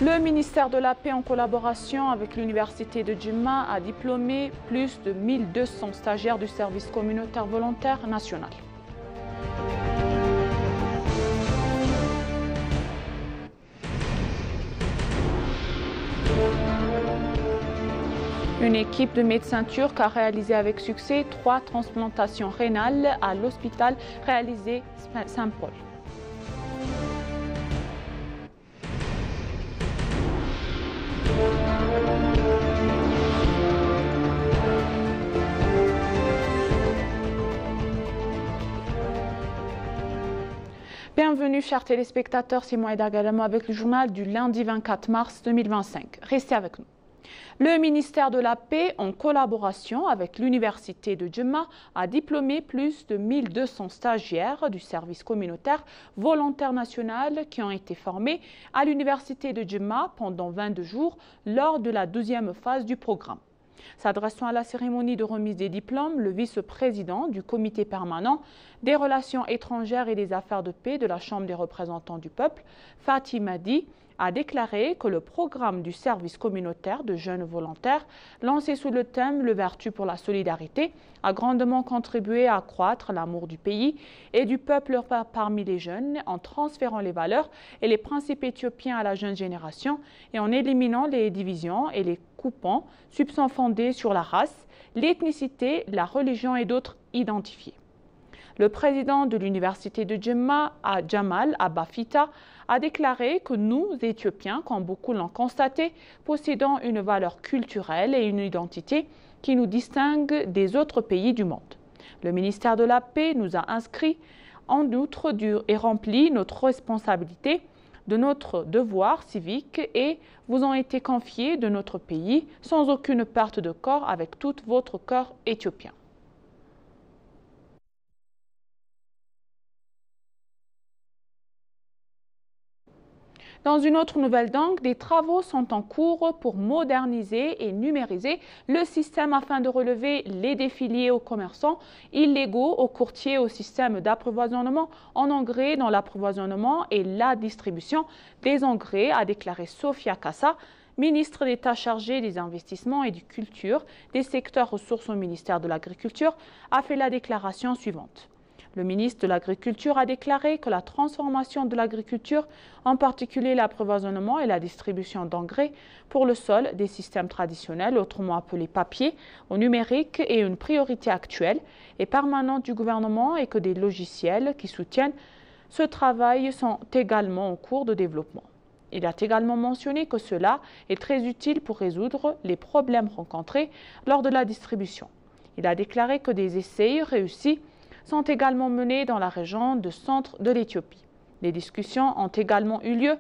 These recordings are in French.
Le ministère de la Paix, en collaboration avec l'Université de Djimma, a diplômé plus de 1200 stagiaires du service communautaire volontaire national. Une équipe de médecins turcs a réalisé avec succès 3 transplantations rénales à l'hôpital réalisé Saint-Paul. Bienvenue chers téléspectateurs, c'est moi Eda Galamo avec le journal du lundi 24 mars 2025. Restez avec nous. Le ministère de la Paix, en collaboration avec l'Université de Djimma, a diplômé plus de 1200 stagiaires du service communautaire volontaire national qui ont été formés à l'Université de Djimma pendant 22 jours lors de la 12e phase du programme. S'adressant à la cérémonie de remise des diplômes, le vice-président du comité permanent des relations étrangères et des affaires de paix de la Chambre des représentants du peuple, Fatih Madi, a déclaré que le programme du service communautaire de jeunes volontaires, lancé sous le thème « Le vertu pour la solidarité », a grandement contribué à accroître l'amour du pays et du peuple parmi les jeunes en transférant les valeurs et les principes éthiopiens à la jeune génération et en éliminant les divisions et les coupants soupçons fondés sur la race, l'ethnicité, la religion et d'autres identifiés. Le président de l'Université de Djimma, Jamal Abafita, a déclaré que nous, Éthiopiens, comme beaucoup l'ont constaté, possédons une valeur culturelle et une identité qui nous distingue des autres pays du monde. Le ministère de la Paix nous a inscrits en outre et rempli notre responsabilité de notre devoir civique et vous ont été confiés de notre pays sans aucune perte de corps avec tout votre cœur éthiopien. Dans une autre nouvelle donc, des travaux sont en cours pour moderniser et numériser le système afin de relever les défis liés aux commerçants illégaux, aux courtiers, au système d'approvisionnement en engrais dans l'approvisionnement et la distribution des engrais, a déclaré Sofia Kassa, ministre d'État chargée des investissements et du culture des secteurs ressources au ministère de l'Agriculture, a fait la déclaration suivante. Le ministre de l'Agriculture a déclaré que la transformation de l'agriculture, en particulier l'approvisionnement et la distribution d'engrais pour le sol des systèmes traditionnels, autrement appelés papier, au numérique, est une priorité actuelle et permanente du gouvernement et que des logiciels qui soutiennent ce travail sont également en cours de développement. Il a également mentionné que cela est très utile pour résoudre les problèmes rencontrés lors de la distribution. Il a déclaré que des essais réussis sont également menés dans la région de centre de l'Éthiopie. Des discussions ont également eu lieu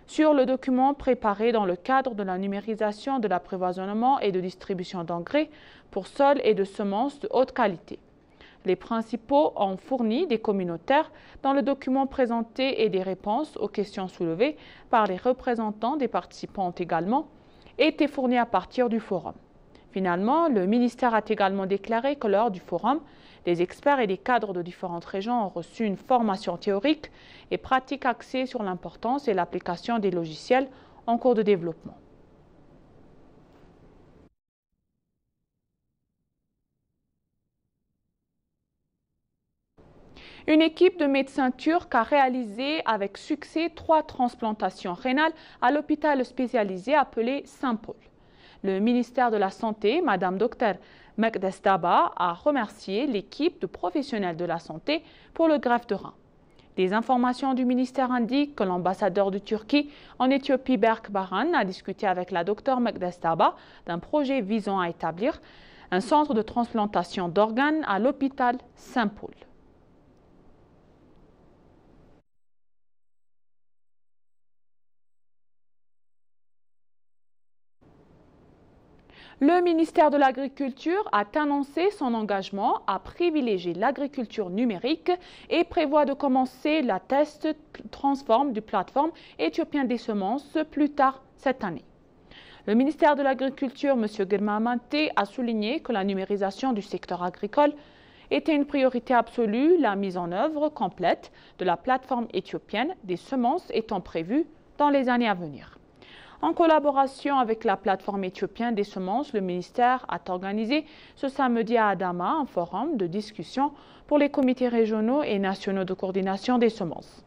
sur le document préparé dans le cadre de la numérisation de l'approvisionnement et de distribution d'engrais pour sols et de semences de haute qualité. Les principaux ont fourni des communautaires dans le document présenté et des réponses aux questions soulevées par les représentants des participants ont également été fournis à partir du forum. Finalement, le ministère a également déclaré que lors du forum, des experts et des cadres de différentes régions ont reçu une formation théorique et pratique axée sur l'importance et l'application des logiciels en cours de développement. Une équipe de médecins turcs a réalisé avec succès 3 transplantations rénales à l'hôpital spécialisé appelé Saint-Paul. Le ministère de la Santé, Madame Dr Mekdes Daba, a remercié l'équipe de professionnels de la santé pour le greffe de rein. Des informations du ministère indiquent que l'ambassadeur de Turquie en Éthiopie, Berk Baran, a discuté avec la Dr Mekdes Daba d'un projet visant à établir un centre de transplantation d'organes à l'hôpital Saint-Paul. Le ministère de l'Agriculture a annoncé son engagement à privilégier l'agriculture numérique et prévoit de commencer la test transforme du plateforme éthiopien des semences plus tard cette année. Le ministère de l'Agriculture, M. Girma Amante, a souligné que la numérisation du secteur agricole était une priorité absolue, la mise en œuvre complète de la plateforme éthiopienne des semences étant prévue dans les années à venir. En collaboration avec la plateforme éthiopienne des semences, le ministère a organisé ce samedi à Adama un forum de discussion pour les comités régionaux et nationaux de coordination des semences.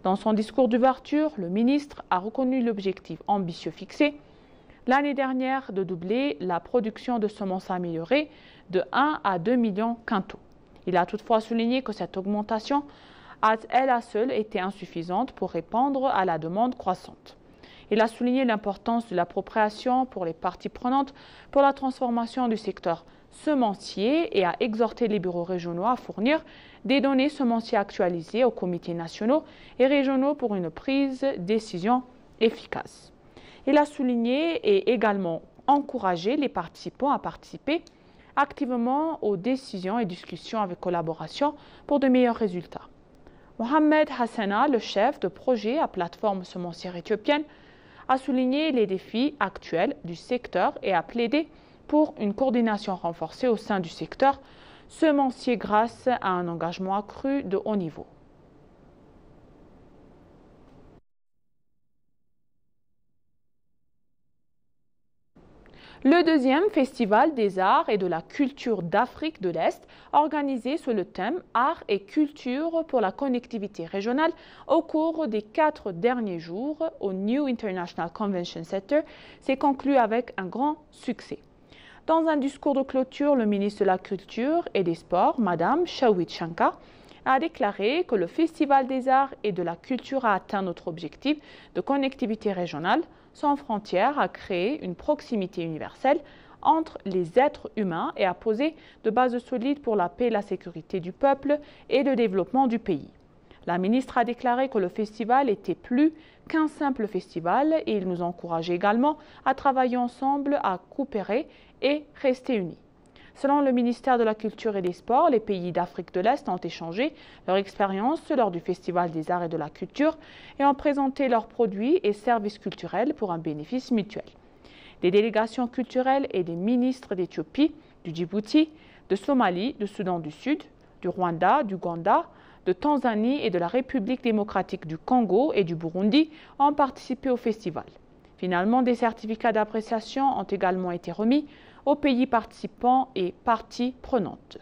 Dans son discours d'ouverture, le ministre a reconnu l'objectif ambitieux fixé l'année dernière de doubler la production de semences améliorées de 1 à 2 millions quintaux. Il a toutefois souligné que cette augmentation a elle à seule été insuffisante pour répondre à la demande croissante. Il a souligné l'importance de l'appropriation pour les parties prenantes pour la transformation du secteur semencier et a exhorté les bureaux régionaux à fournir des données semencières actualisées aux comités nationaux et régionaux pour une prise de décision efficace. Il a souligné et également encouragé les participants à participer activement aux décisions et discussions avec collaboration pour de meilleurs résultats. Mohamed Hassana, le chef de projet à plateforme semencière éthiopienne, a souligné les défis actuels du secteur et a plaidé pour une coordination renforcée au sein du secteur semencier grâce à un engagement accru de haut niveau. Le deuxième Festival des arts et de la culture d'Afrique de l'Est, organisé sous le thème Arts et culture pour la connectivité régionale au cours des 4 derniers jours au New International Convention Center, s'est conclu avec un grand succès. Dans un discours de clôture, le ministre de la Culture et des Sports, Mme Shawit Shankar, a déclaré que le Festival des arts et de la culture a atteint notre objectif de connectivité régionale sans frontières, a créé une proximité universelle entre les êtres humains et a posé de bases solides pour la paix et la sécurité du peuple et le développement du pays. La ministre a déclaré que le festival était plus qu'un simple festival et il nous encourage également à travailler ensemble, à coopérer et rester unis. Selon le ministère de la Culture et des Sports, les pays d'Afrique de l'Est ont échangé leur expérience lors du Festival des arts et de la culture et ont présenté leurs produits et services culturels pour un bénéfice mutuel. Des délégations culturelles et des ministres d'Éthiopie, du Djibouti, de Somalie, du Soudan du Sud, du Rwanda, d'Ouganda, de Tanzanie et de la République démocratique du Congo et du Burundi ont participé au festival. Finalement, des certificats d'appréciation ont également été remis aux pays participants et parties prenantes.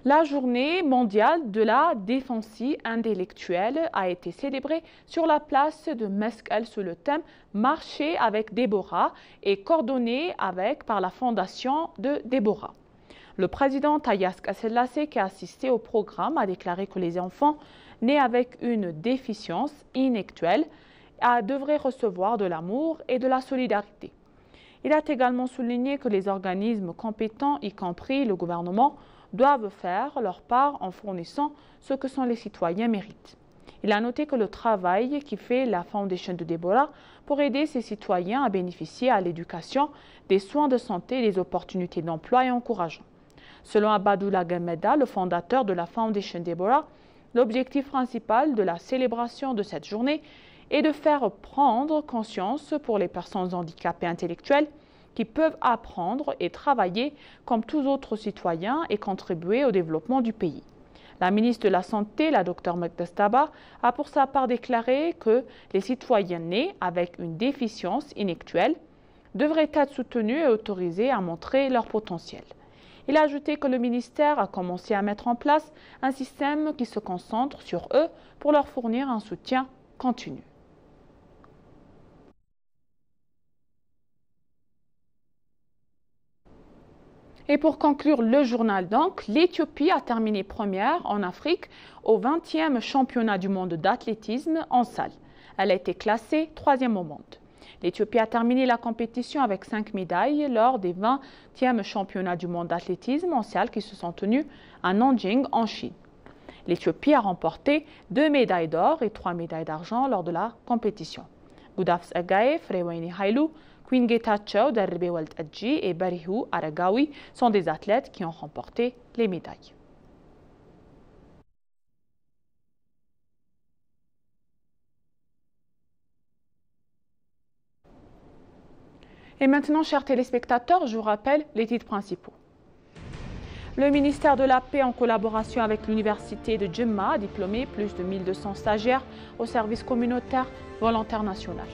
La journée mondiale de la défense intellectuelle a été célébrée sur la place de Meskel sous le thème Marcher avec Déborah et coordonnée par la fondation de Déborah. Le président Taye Selassie, qui a assisté au programme, a déclaré que les enfants nés avec une déficience intellectuelle devraient recevoir de l'amour et de la solidarité. Il a également souligné que les organismes compétents, y compris le gouvernement, doivent faire leur part en fournissant ce que les citoyens méritent. Il a noté que le travail qui fait la Fondation de Déborah pour aider ces citoyens à bénéficier à l'éducation, des soins de santé et des opportunités d'emploi est encourageant. Selon Abadoula Gemeda, le fondateur de la Fondation Déborah, l'objectif principal de la célébration de cette journée est de faire prendre conscience pour les personnes handicapées intellectuelles qui peuvent apprendre et travailler comme tous autres citoyens et contribuer au développement du pays. La ministre de la Santé, la Dr Mekdestaba, a pour sa part déclaré que les citoyens nés avec une déficience intellectuelle devraient être soutenus et autorisés à montrer leur potentiel. Il a ajouté que le ministère a commencé à mettre en place un système qui se concentre sur eux pour leur fournir un soutien continu. Et pour conclure le journal, donc, l'Éthiopie a terminé première en Afrique au 20e championnat du monde d'athlétisme en salle. Elle a été classée 3e au monde. L'Éthiopie a terminé la compétition avec 5 médailles lors des 20e championnats du monde d'athlétisme en salle qui se sont tenus à Nanjing en Chine. L'Éthiopie a remporté 2 médailles d'or et 3 médailles d'argent lors de la compétition. Goudaf Agae, Freweni Hailou, Queen Getachew, Derbe Walt Adji et Barihu Aragawi sont des athlètes qui ont remporté les médailles. Et maintenant, chers téléspectateurs, je vous rappelle les titres principaux. Le ministère de la Paix, en collaboration avec l'Université de Jemma, a diplômé plus de 1200 stagiaires au service communautaire volontaire national.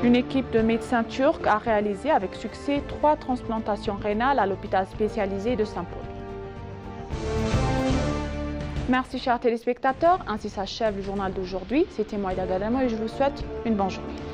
Une équipe de médecins turcs a réalisé avec succès 3 transplantations rénales à l'hôpital spécialisé de Saint-Paul. Merci chers téléspectateurs, ainsi s'achève le journal d'aujourd'hui. C'était Moïda Gadamo et je vous souhaite une bonne journée.